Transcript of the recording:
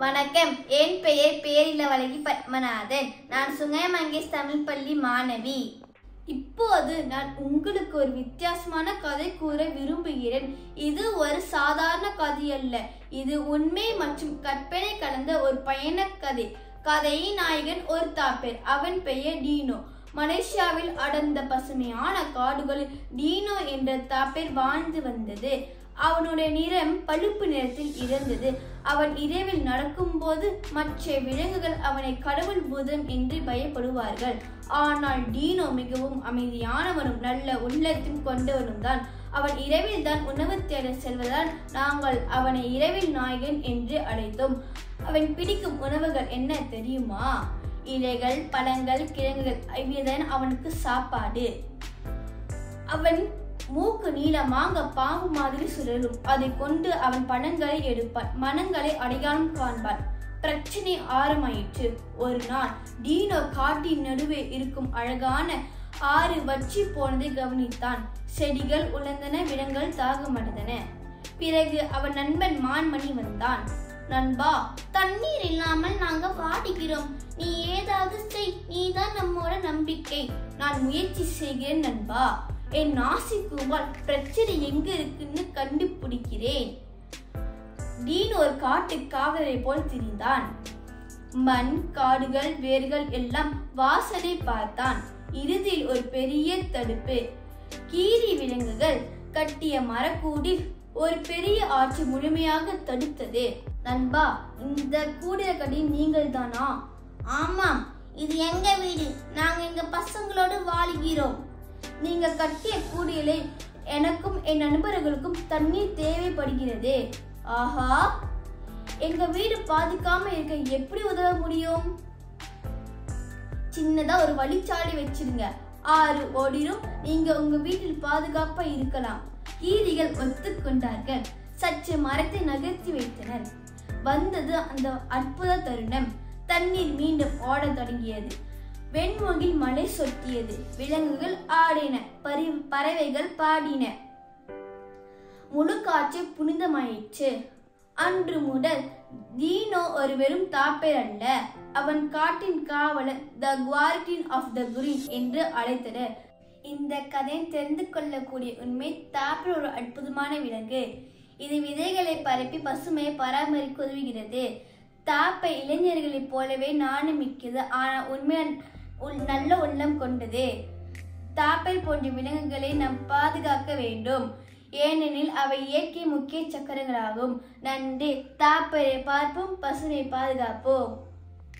வணக்கம். என் பெயர் பேரிலவழகி பத்மநாதன். நான் சுங்கை மங்கேஷ் தமிழ் பள்ளி மாணவி. இப்போது நான் உங்களுக்கு ஒரு வித்தியாசமான கதை கூற விரும்புகிறேன். இது ஒரு சாதாரண கதை அல்ல. இது உண்மை மற்றும் கற்பனை கலந்த ஒரு பயண கதை. கதையின் நாயகன் ஒரு தாப்பேர். அவன் பெயர் டீனோ. மலேசியாவில் அடர்ந்த பசுமையான காடுகளில் டீனோ என்ற தாப்பேர் வாழ்ந்து வந்தது. அவனுடைய நிறம் பழுப்பு நிறத்தில் இருந்தது. அவன் இரவில் நடக்கும்போது மற்ற விலங்குகள் அவனை கடவுள் பூதம் என்று பயப்படுவார்கள். ஆனால் டீனோ மிகவும் அமைதியானவனும் நல்ல உள்ளத்தையும் கொண்டவனும் தான். அவன் இரவில் தான் உணவு தேட செல்வதால் நாங்கள் அவனை இரவில் நாயகன் என்று அழைத்தோம். அவன் பிடிக்கும் உணவுகள் என்ன தெரியுமா? இலைகள், பழங்கள், கிழங்குகள். இவைதான் அவனுக்கு சாப்பாடு. அவன் மூக்கு நீளமாக பாம்பு மாதிரி சுழலும். அதை கொண்டு அவன் பழங்களை எடுப்பான். மனங்களை அடையாளம் காண்பான். பிரச்சனை ஆரம்பமாயிற்று. ஒரு நாள் டீனோ காட்டின் நடுவே இருக்கும் அழகான ஆறு வற்றி போனதை கவனித்தான். செடிகள் உலர்ந்தன, விலங்குகள் தாகமடைந்தன. பிறகு அவன் நண்பன் மான்மணி வந்தான். நண்பா, தண்ணீர் இல்லாமல் நாங்க வாடிக்கிறோம். நீ ஏதாவது செய். நீதான் நம்மோட நம்பிக்கை. நான் முயற்சி செய்கிறேன் நண்பா. என் நாசிக்குவால் பிரச்சனை எங்க இருக்குன்னு கண்டுபிடிக்கிறேன். டீன் ஒரு காட்டு காவலரை போல் திரிந்தான். மண், காடுகள், வேர்கள் எல்லாம் வாசலை பார்த்தான். இறுதியில் ஒரு பெரிய தடுப்பு. கீரி விலங்குகள் கட்டிய மரக்கூடில் ஒரு பெரிய ஆட்சி முழுமையாக தடுத்தது. நண்பா, இந்த கூடிய கடி நீங்கள் தானா? ஆமாம், இது எங்க வீடு. நாங்க எங்க பசங்களோடு வாழ்கிறோம். நீங்க கட்டிய கூடியலை எனக்கும் என் நண்பர்களுக்கும் தண்ணீர் தேவைப்படுகிறது. ஆஹா, எங்க வீடு பாதிக்காம இருக்க எப்படி உதவ முடியும்? சின்னதா ஒரு வழிச்சாலை வச்சிருங்க. ஆறு ஓடிரும். நீங்க உங்க வீட்டில் பாதுகாப்பா இருக்கலாம். கீரிகள் ஒத்துக்கொண்டார்கள். சற்று மரத்தை நகர்த்தி வைத்தனர். வந்தது அந்த அற்புத தருணம். தண்ணீர் மீண்டும் ஓட தொடங்கியது. வெண்முகில் மழை சொட்டியது. விலங்குகள் ஆடின. பறவைகள் பாடின. முழு காட்சி புனிதமாயிற்று. அன்று முதல் டீனோ ஒரு வெறும் தாப்பேர் அல்ல. அவன் காட்டின் காவலர், த குவார்டியன் ஆஃப் த கிரீன் என்று அழைத்தனர். இந்த கதையை தெரிந்து கொள்ளக்கூடிய உண்மை, தாப்பேர் ஒரு அற்புதமான விலங்கு. இது விதைகளை பரப்பி பசுமையை பராமரிக்க உதவுகிறது. தாப்பை இளைஞர்களைப் போலவே நாணம் மிக்கது, ஆனால் உண்மையான நல்ல உள்ளம் கொண்டது. தாப்பேர் போன்ற விலங்குகளை நாம் பாதுகாக்க வேண்டும். ஏனெனில் அவை இயற்கை முக்கிய சக்கரங்களாகும். நன்றி. தாப்பேரை பார்ப்போம், பசுமை பாதுகாப்போம்.